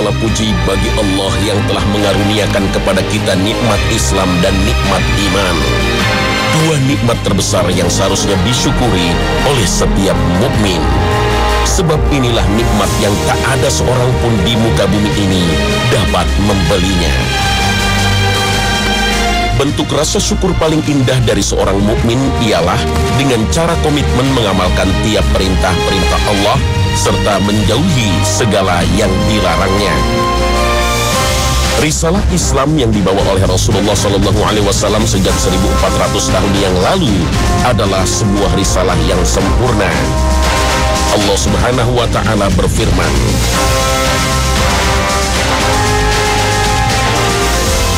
segala puji bagi Allah yang telah mengaruniakan kepada kita nikmat Islam dan nikmat iman. Dua nikmat terbesar yang seharusnya disyukuri oleh setiap mukmin. Sebab inilah nikmat yang tak ada seorang pun di muka bumi ini dapat membelinya. Bentuk rasa syukur paling indah dari seorang mukmin ialah dengan cara komitmen mengamalkan tiap perintah-perintah Allah serta menjauhi segala yang dilarangnya. Risalah Islam yang dibawa oleh Rasulullah SAW sejak 1400 tahun yang lalu adalah sebuah risalah yang sempurna. Allah Subhanahu wa Ta'ala berfirman,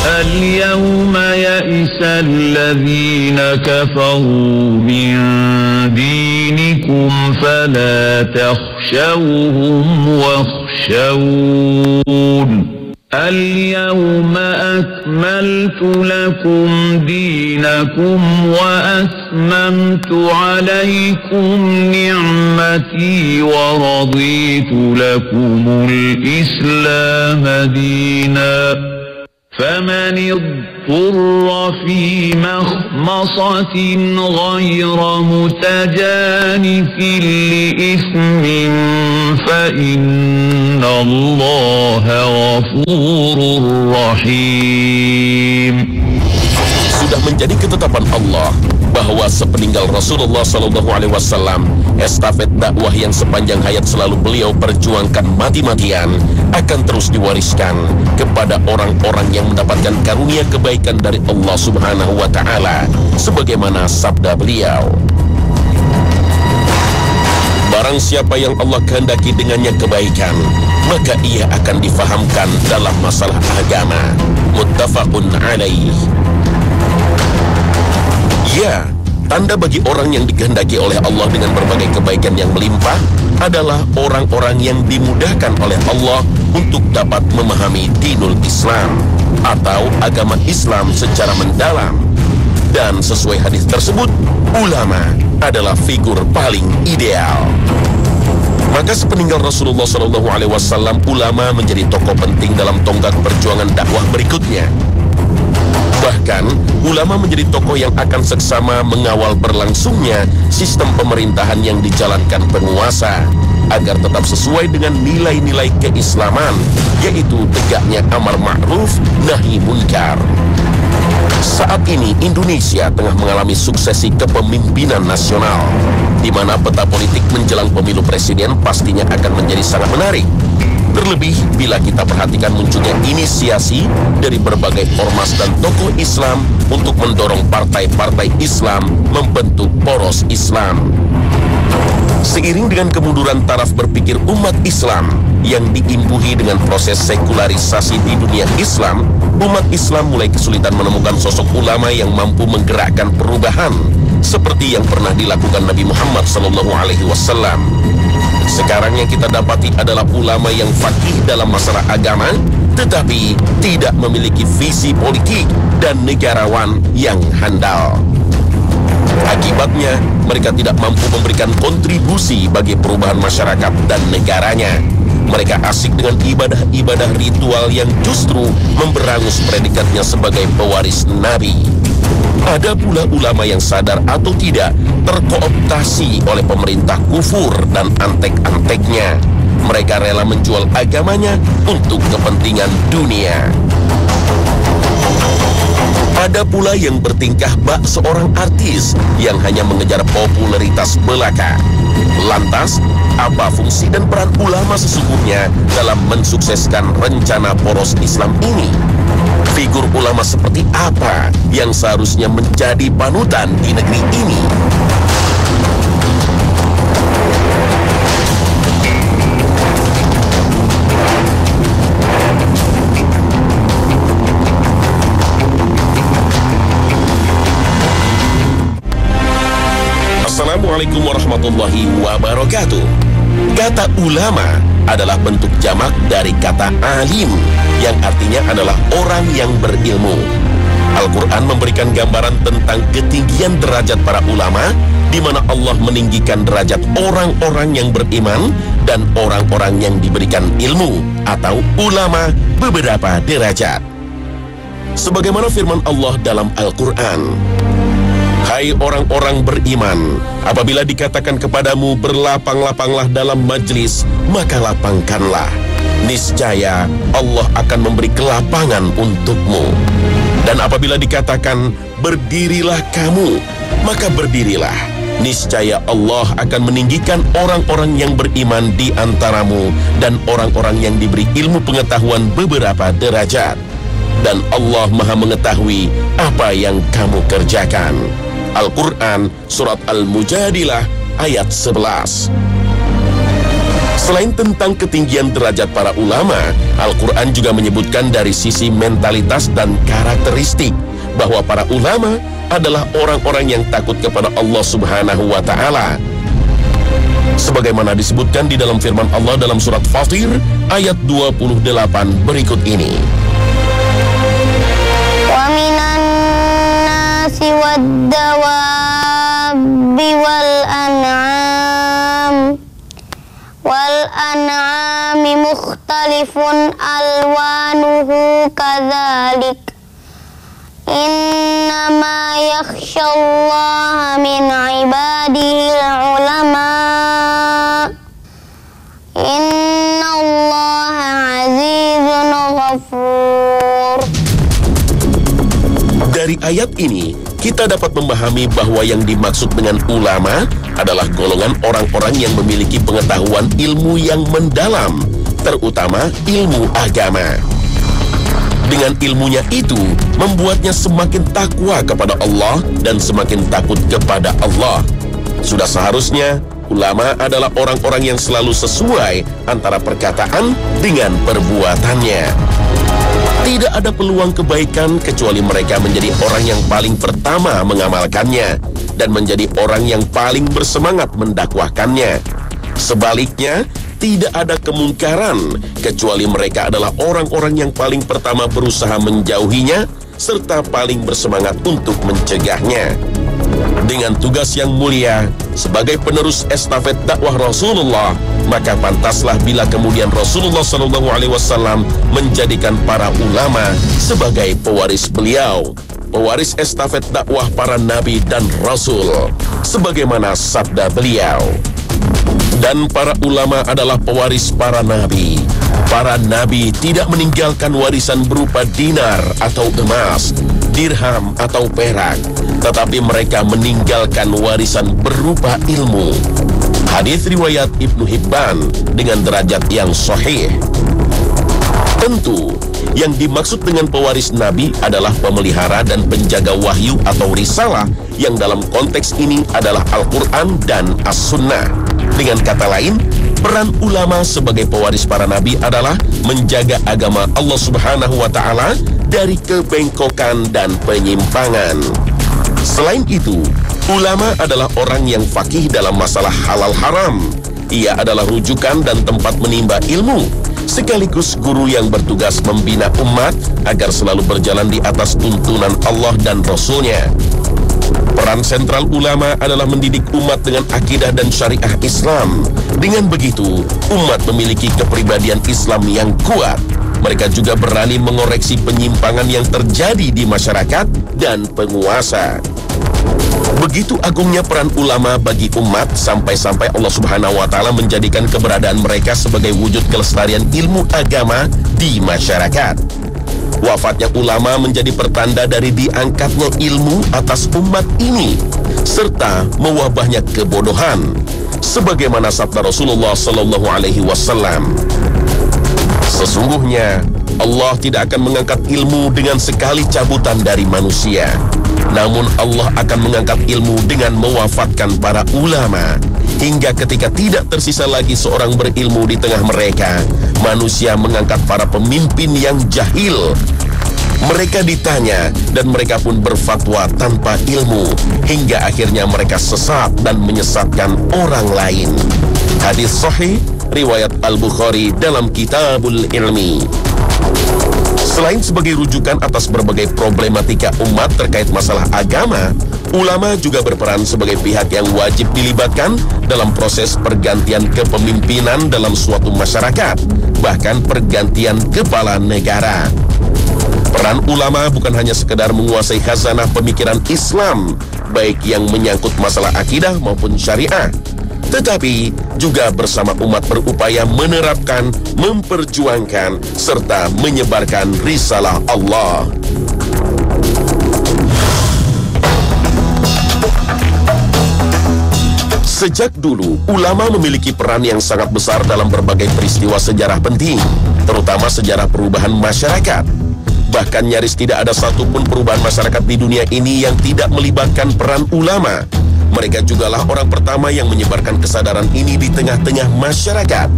Al-yawma ya'isa alladhina kafaru min dinikum fala takhshawhum wakhshawun. Al-yawma akmaltu lakum dinakum wa asmamtu alaykum ni'mati wa raditu lakumul Islam dinan. فمن اضطر في مخمصة غير متجانف لإثم فإن الله غفور رحيم. Sudah menjadi ketetapan Allah bahwa sepeninggal Rasulullah SAW, estafet dakwah yang sepanjang hayat selalu beliau perjuangkan mati-matian akan terus diwariskan kepada orang-orang yang mendapatkan karunia kebaikan dari Allah Subhanahu wa Ta'ala, sebagaimana sabda beliau, barang siapa yang Allah kehendaki dengannya kebaikan, maka ia akan difahamkan dalam masalah agama. Muttafaqun alaih. Ya, tanda bagi orang yang dikehendaki oleh Allah dengan berbagai kebaikan yang melimpah adalah orang-orang yang dimudahkan oleh Allah untuk dapat memahami dinul Islam atau agama Islam secara mendalam. Dan sesuai hadis tersebut, ulama adalah figur paling ideal. Maka sepeninggal Rasulullah SAW, ulama menjadi tokoh penting dalam tonggak perjuangan dakwah berikutnya. Bahkan, ulama menjadi tokoh yang akan seksama mengawal berlangsungnya sistem pemerintahan yang dijalankan penguasa, agar tetap sesuai dengan nilai-nilai keislaman, yaitu tegaknya amar ma'ruf, nahi munkar. Saat ini Indonesia tengah mengalami suksesi kepemimpinan nasional, di mana peta politik menjelang pemilu presiden pastinya akan menjadi sangat menarik. Terlebih bila kita perhatikan munculnya inisiasi dari berbagai ormas dan tokoh Islam untuk mendorong partai-partai Islam membentuk poros Islam. Seiring dengan kemunduran taraf berpikir umat Islam yang diimbuhi dengan proses sekularisasi di dunia Islam, umat Islam mulai kesulitan menemukan sosok ulama yang mampu menggerakkan perubahan seperti yang pernah dilakukan Nabi Muhammad SAW. Sekarang yang kita dapati adalah ulama yang faqih dalam masalah agama, tetapi tidak memiliki visi politik dan negarawan yang handal. Akibatnya, mereka tidak mampu memberikan kontribusi bagi perubahan masyarakat dan negaranya. Mereka asik dengan ibadah-ibadah ritual yang justru memberangus predikatnya sebagai pewaris Nabi. Ada pula ulama yang sadar atau tidak terkooptasi oleh pemerintah kufur dan antek-anteknya. Mereka rela menjual agamanya untuk kepentingan dunia. Ada pula yang bertingkah bak seorang artis yang hanya mengejar popularitas belaka. Lantas, apa fungsi dan peran ulama sesungguhnya dalam mensukseskan rencana poros Islam ini? Figur ulama seperti apa yang seharusnya menjadi panutan di negeri ini? Assalamualaikum warahmatullahi wabarakatuh. Kata ulama adalah bentuk jamak dari kata alim, yang artinya adalah orang yang berilmu. Al-Quran memberikan gambaran tentang ketinggian derajat para ulama di mana Allah meninggikan derajat orang-orang yang beriman dan orang-orang yang diberikan ilmu atau ulama beberapa derajat. Sebagaimana firman Allah dalam Al-Quran, "Hai orang-orang beriman, apabila dikatakan kepadamu berlapang-lapanglah dalam majlis, maka lapangkanlah. Niscaya Allah akan memberi kelapangan untukmu. Dan apabila dikatakan berdirilah kamu, maka berdirilah. Niscaya Allah akan meninggikan orang-orang yang beriman di antaramu dan orang-orang yang diberi ilmu pengetahuan beberapa derajat. Dan Allah Maha mengetahui apa yang kamu kerjakan." Al-Quran Surat Al-Mujadilah ayat 11. Selain tentang ketinggian derajat para ulama, Al-Quran juga menyebutkan dari sisi mentalitas dan karakteristik bahwa para ulama adalah orang-orang yang takut kepada Allah Subhanahu wa Ta'ala. Sebagaimana disebutkan di dalam firman Allah dalam surat Fatir ayat 28 berikut ini. Wa minan nasi wad-dawabi wal an'ami mukhtalifun alwanuhu kadzalik. Innama yakhsyallaha min ibadihil ulama. Innallaha azizun ghafur. Dari ayat ini, kita dapat memahami bahwa yang dimaksud dengan ulama adalah golongan orang-orang yang memiliki pengetahuan ilmu yang mendalam, terutama ilmu agama. Dengan ilmunya itu, membuatnya semakin takwa kepada Allah dan semakin takut kepada Allah. Sudah seharusnya, ulama adalah orang-orang yang selalu sesuai antara perkataan dengan perbuatannya. Tidak ada peluang kebaikan kecuali mereka menjadi orang yang paling pertama mengamalkannya dan menjadi orang yang paling bersemangat mendakwahkannya. Sebaliknya, tidak ada kemungkaran kecuali mereka adalah orang-orang yang paling pertama berusaha menjauhinya serta paling bersemangat untuk mencegahnya. Dengan tugas yang mulia sebagai penerus estafet dakwah Rasulullah, maka pantaslah bila kemudian Rasulullah SAW menjadikan para ulama sebagai pewaris beliau, pewaris estafet dakwah para nabi dan rasul, sebagaimana sabda beliau. Dan para ulama adalah pewaris para nabi. Para nabi tidak meninggalkan warisan berupa dinar atau emas, dirham atau perak, tetapi mereka meninggalkan warisan berupa ilmu. Hadis riwayat Ibnu Hibban dengan derajat yang sahih. Tentu, yang dimaksud dengan pewaris nabi adalah pemelihara dan penjaga wahyu atau risalah, yang dalam konteks ini adalah Al-Quran dan As-Sunnah. Dengan kata lain, peran ulama sebagai pewaris para nabi adalah menjaga agama Allah Subhanahu wa Ta'ala dari kebengkokan dan penyimpangan. Selain itu, ulama adalah orang yang faqih dalam masalah halal haram. Ia adalah rujukan dan tempat menimba ilmu, sekaligus guru yang bertugas membina umat agar selalu berjalan di atas tuntunan Allah dan Rasul-Nya. Peran sentral ulama adalah mendidik umat dengan akidah dan syariah Islam. Dengan begitu, umat memiliki kepribadian Islam yang kuat. Mereka juga berani mengoreksi penyimpangan yang terjadi di masyarakat dan penguasa. Begitu agungnya peran ulama bagi umat, sampai-sampai Allah Subhanahu wa Ta'ala menjadikan keberadaan mereka sebagai wujud kelestarian ilmu agama di masyarakat. Wafatnya ulama menjadi pertanda dari diangkatnya ilmu atas umat ini, serta mewabahnya kebodohan, sebagaimana sabda Rasulullah Sallallahu Alaihi Wasallam. Sesungguhnya Allah tidak akan mengangkat ilmu dengan sekali cabutan dari manusia, namun Allah akan mengangkat ilmu dengan mewafatkan para ulama, hingga ketika tidak tersisa lagi seorang berilmu di tengah mereka, manusia mengangkat para pemimpin yang jahil. Mereka ditanya dan mereka pun berfatwa tanpa ilmu, hingga akhirnya mereka sesat dan menyesatkan orang lain. Hadis sahih riwayat Al-Bukhari dalam Kitabul Ilmi. Selain sebagai rujukan atas berbagai problematika umat terkait masalah agama, Ulama juga berperan sebagai pihak yang wajib dilibatkan dalam proses pergantian kepemimpinan dalam suatu masyarakat, bahkan pergantian kepala negara. Peran ulama bukan hanya sekedar menguasai khazanah pemikiran Islam, baik yang menyangkut masalah akidah maupun syariah, tetapi juga bersama umat berupaya menerapkan, memperjuangkan, serta menyebarkan risalah Allah. Sejak dulu, ulama memiliki peran yang sangat besar dalam berbagai peristiwa sejarah penting, terutama sejarah perubahan masyarakat. Bahkan nyaris tidak ada satupun perubahan masyarakat di dunia ini yang tidak melibatkan peran ulama. Mereka jugalah orang pertama yang menyebarkan kesadaran ini di tengah-tengah masyarakat,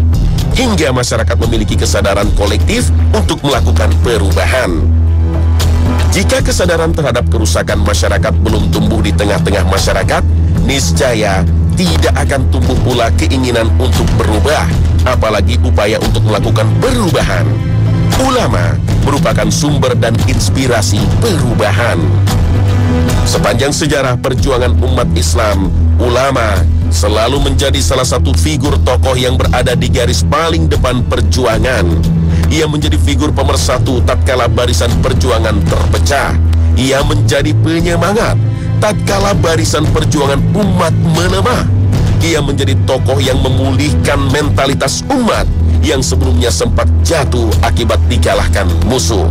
hingga masyarakat memiliki kesadaran kolektif untuk melakukan perubahan. Jika kesadaran terhadap kerusakan masyarakat belum tumbuh di tengah-tengah masyarakat, niscaya tidak akan tumbuh pula keinginan untuk berubah, apalagi upaya untuk melakukan perubahan. Ulama merupakan sumber dan inspirasi perubahan. Sepanjang sejarah perjuangan umat Islam, ulama selalu menjadi salah satu figur tokoh yang berada di garis paling depan perjuangan. Ia menjadi figur pemersatu tatkala barisan perjuangan terpecah. Ia menjadi penyemangat tatkala barisan perjuangan umat melemah. Ia menjadi tokoh yang memulihkan mentalitas umat yang sebelumnya sempat jatuh akibat dikalahkan musuh.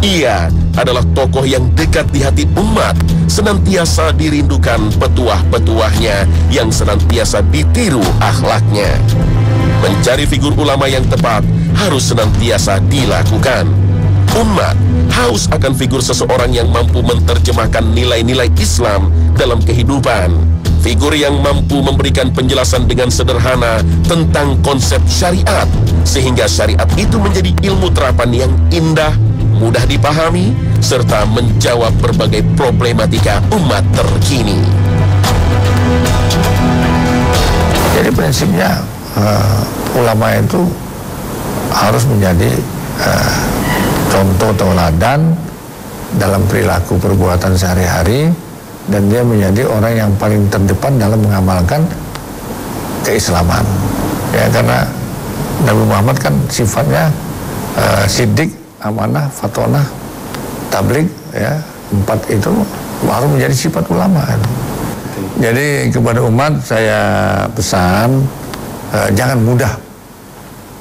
Ia adalah tokoh yang dekat di hati umat, senantiasa dirindukan petuah-petuahnya yang senantiasa ditiru akhlaknya. Mencari figur ulama yang tepat harus senantiasa dilakukan. Umat haus akan figur seseorang yang mampu menerjemahkan nilai-nilai Islam dalam kehidupan. Figur yang mampu memberikan penjelasan dengan sederhana tentang konsep syariat, sehingga syariat itu menjadi ilmu terapan yang indah, mudah dipahami, serta menjawab berbagai problematika umat terkini. Jadi prinsipnya ulama itu harus menjadi contoh tauladan dalam perilaku perbuatan sehari-hari, dan dia menjadi orang yang paling terdepan dalam mengamalkan keislaman. Ya, karena Nabi Muhammad kan sifatnya siddiq, amanah, fatonah, tabligh, ya, 4 itu baru menjadi sifat ulama. Jadi kepada umat saya pesan, jangan mudah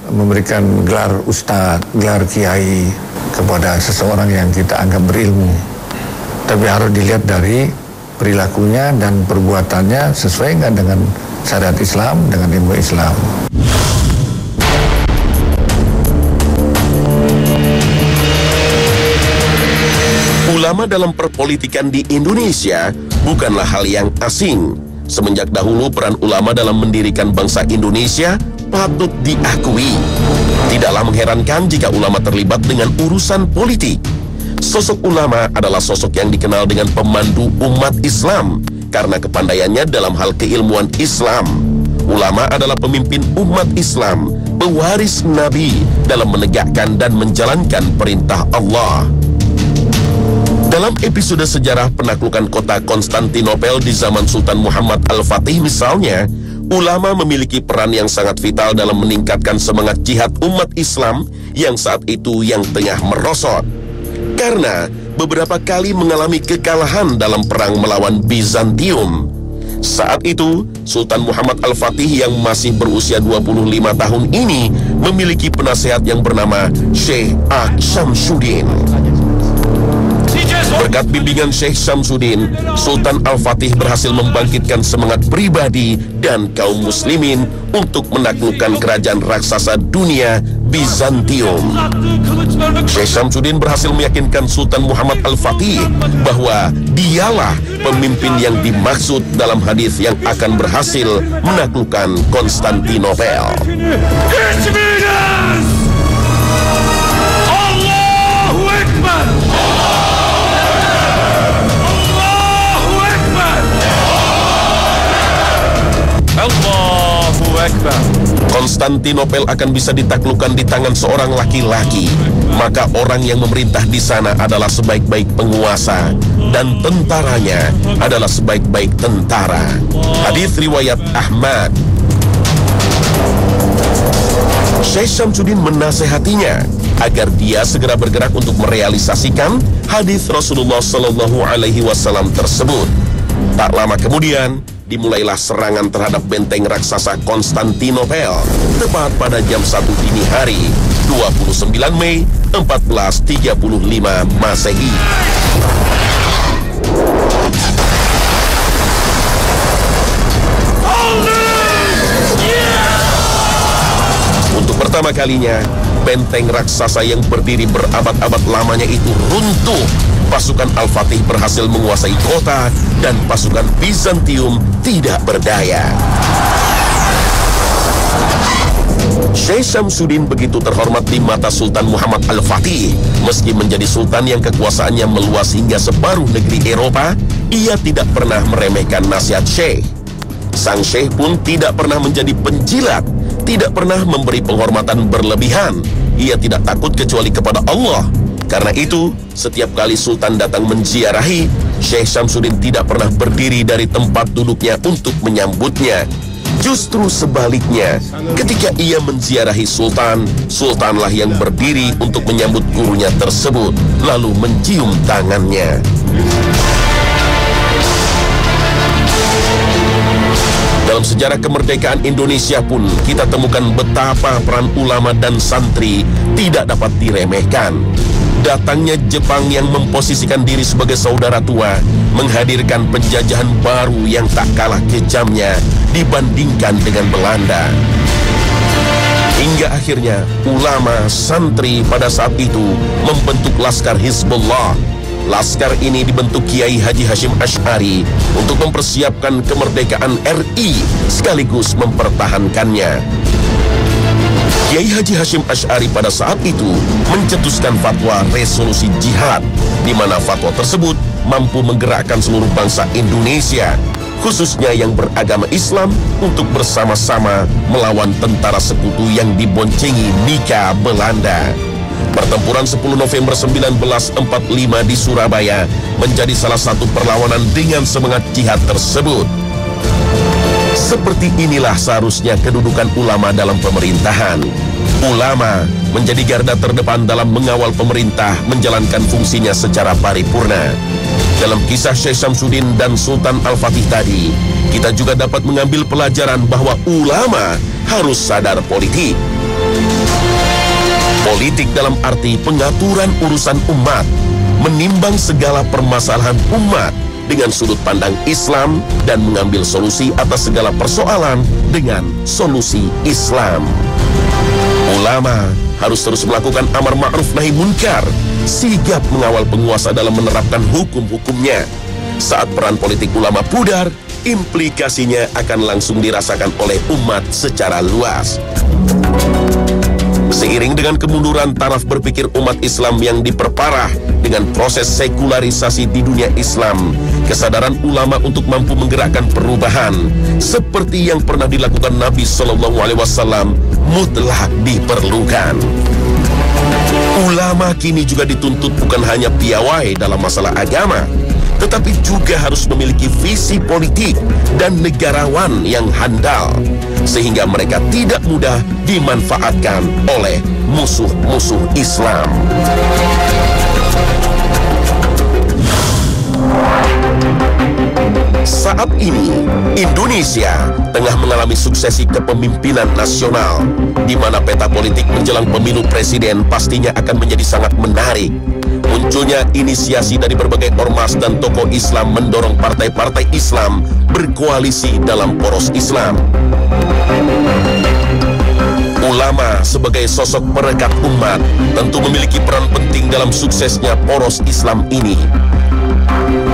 memberikan gelar ustadz, gelar kiai kepada seseorang yang kita anggap berilmu, tapi harus dilihat dari perilakunya dan perbuatannya sesuai nggak dengan syariat Islam, dengan ilmu Islam. Ulama dalam perpolitikan di Indonesia bukanlah hal yang asing. Semenjak dahulu peran ulama dalam mendirikan bangsa Indonesia patut diakui. Tidaklah mengherankan jika ulama terlibat dengan urusan politik. Sosok ulama adalah sosok yang dikenal dengan pemandu umat Islam karena kepandaiannya dalam hal keilmuan Islam. Ulama adalah pemimpin umat Islam, pewaris Nabi dalam menegakkan dan menjalankan perintah Allah. Dalam episode sejarah penaklukan kota Konstantinopel di zaman Sultan Muhammad Al-Fatih misalnya, ulama memiliki peran yang sangat vital dalam meningkatkan semangat jihad umat Islam yang saat itu yang tengah merosot. Karena beberapa kali mengalami kekalahan dalam perang melawan Bizantium. Saat itu, Sultan Muhammad Al-Fatih yang masih berusia 25 tahun ini memiliki penasehat yang bernama Syekh Syamsuddin. Berkat bimbingan Syekh Syamsuddin, Sultan Al-Fatih berhasil membangkitkan semangat pribadi dan kaum muslimin untuk menaklukkan kerajaan raksasa dunia Bizantium. Syekh Syamsuddin berhasil meyakinkan Sultan Muhammad Al-Fatih bahwa dialah pemimpin yang dimaksud dalam hadis yang akan berhasil menaklukkan Konstantinopel. Allahu Akbar! Allahu Akbar. Konstantinopel akan bisa ditaklukkan di tangan seorang laki-laki. maka orang yang memerintah di sana adalah sebaik-baik penguasa dan tentaranya adalah sebaik-baik tentara. Hadis riwayat Ahmad. Syekh Syamsuddin menasehatinya agar dia segera bergerak untuk merealisasikan hadis Rasulullah Sallallahu Alaihi Wasallam tersebut. Tak lama kemudian dimulailah serangan terhadap benteng raksasa Konstantinopel tepat pada jam 1 dini hari 29 Mei 1435 Masehi. Untuk pertama kalinya, benteng raksasa yang berdiri berabad-abad lamanya itu runtuh. Pasukan Al-Fatih berhasil menguasai kota dan pasukan Bizantium tidak berdaya. Syekh Syamsuddin begitu terhormat di mata Sultan Muhammad Al-Fatih. Meski menjadi sultan yang kekuasaannya meluas hingga separuh negeri Eropa, ia tidak pernah meremehkan nasihat Syekh. Sang Syekh pun tidak pernah menjadi penjilat, tidak pernah memberi penghormatan berlebihan. Ia tidak takut kecuali kepada Allah. Karena itu, setiap kali Sultan datang menziarahi, Syekh Syamsuddin tidak pernah berdiri dari tempat duduknya untuk menyambutnya. Justru sebaliknya, ketika ia menziarahi Sultan, Sultanlah yang berdiri untuk menyambut gurunya tersebut, lalu mencium tangannya. Dalam sejarah kemerdekaan Indonesia pun kita temukan betapa peran ulama dan santri tidak dapat diremehkan. Datangnya Jepang yang memposisikan diri sebagai saudara tua menghadirkan penjajahan baru yang tak kalah kejamnya dibandingkan dengan Belanda. Hingga akhirnya ulama santri pada saat itu membentuk Laskar Hizbullah. Laskar ini dibentuk Kiai Haji Hashim Asy'ari untuk mempersiapkan kemerdekaan RI sekaligus mempertahankannya. Kiai Haji Hashim Asy'ari pada saat itu mencetuskan fatwa resolusi jihad, di mana fatwa tersebut mampu menggerakkan seluruh bangsa Indonesia, khususnya yang beragama Islam, untuk bersama-sama melawan tentara sekutu yang diboncengi Nika Belanda. Pertempuran 10 November 1945 di Surabaya menjadi salah satu perlawanan dengan semangat jihad tersebut. Seperti inilah seharusnya kedudukan ulama dalam pemerintahan. Ulama menjadi garda terdepan dalam mengawal pemerintah menjalankan fungsinya secara paripurna. Dalam kisah Syekh Syamsuddin dan Sultan Al-Fatih tadi, kita juga dapat mengambil pelajaran bahwa ulama harus sadar politik. Politik dalam arti pengaturan urusan umat, menimbang segala permasalahan umat dengan sudut pandang Islam dan mengambil solusi atas segala persoalan dengan solusi Islam. Ulama harus terus melakukan amar ma'ruf nahi munkar, sigap mengawal penguasa dalam menerapkan hukum-hukumnya. Saat peran politik ulama pudar, implikasinya akan langsung dirasakan oleh umat secara luas. Seiring dengan kemunduran taraf berpikir umat Islam yang diperparah dengan proses sekularisasi di dunia Islam, kesadaran ulama untuk mampu menggerakkan perubahan seperti yang pernah dilakukan Nabi Sallallahu Alaihi Wasallam mutlak diperlukan. Ulama kini juga dituntut bukan hanya piawai dalam masalah agama, tetapi juga harus memiliki visi politik dan negarawan yang handal, sehingga mereka tidak mudah dimanfaatkan oleh musuh-musuh Islam. Saat ini, Indonesia tengah mengalami suksesi kepemimpinan nasional, di mana peta politik menjelang pemilu presiden pastinya akan menjadi sangat menarik. Munculnya inisiasi dari berbagai ormas dan tokoh Islam mendorong partai-partai Islam berkoalisi dalam poros Islam. Ulama sebagai sosok perekat umat tentu memiliki peran penting dalam suksesnya poros Islam ini.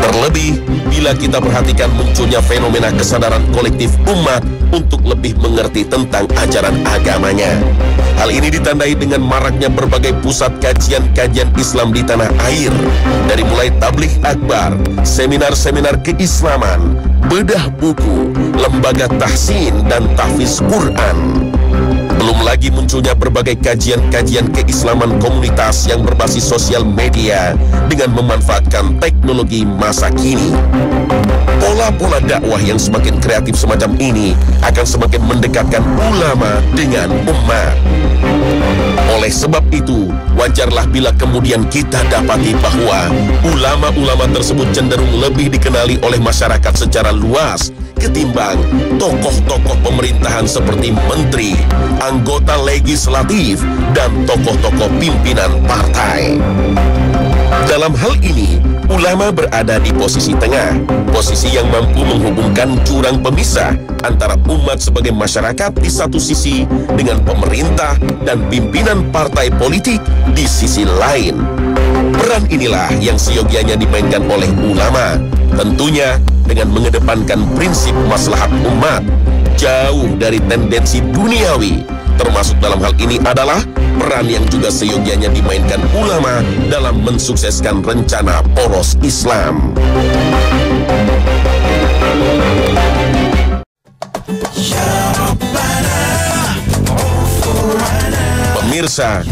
Terlebih bila kita perhatikan munculnya fenomena kesadaran kolektif umat untuk lebih mengerti tentang ajaran agamanya. Hal ini ditandai dengan maraknya berbagai pusat kajian-kajian Islam di tanah air, dari mulai tabligh akbar, seminar-seminar keislaman, bedah buku, lembaga tahsin dan tahfiz Quran. Belum lagi munculnya berbagai kajian-kajian keislaman komunitas yang berbasis sosial media dengan memanfaatkan teknologi masa kini. Pola-pola dakwah yang semakin kreatif semacam ini akan semakin mendekatkan ulama dengan umat. Oleh sebab itu, wajarlah bila kemudian kita dapati bahwa ulama-ulama tersebut cenderung lebih dikenali oleh masyarakat secara luas ketimbang tokoh-tokoh pemerintahan seperti menteri, anggota legislatif, dan tokoh-tokoh pimpinan partai. Dalam hal ini, ulama berada di posisi tengah, posisi yang mampu menghubungkan jurang pemisah antara umat sebagai masyarakat di satu sisi dengan pemerintah dan pimpinan partai politik di sisi lain. Peran inilah yang seyogianya dimainkan oleh ulama, tentunya dengan mengedepankan prinsip maslahat umat, jauh dari tendensi duniawi. Termasuk dalam hal ini adalah peran yang juga seyogianya dimainkan ulama dalam mensukseskan rencana poros Islam. Pemirsa,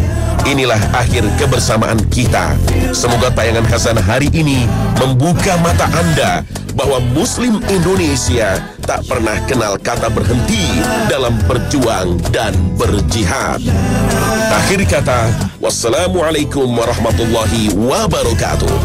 inilah akhir kebersamaan kita. Semoga tayangan Hasanah hari ini membuka mata Anda bahwa Muslim Indonesia tak pernah kenal kata berhenti dalam berjuang dan berjihad. Akhir kata, wassalamualaikum warahmatullahi wabarakatuh.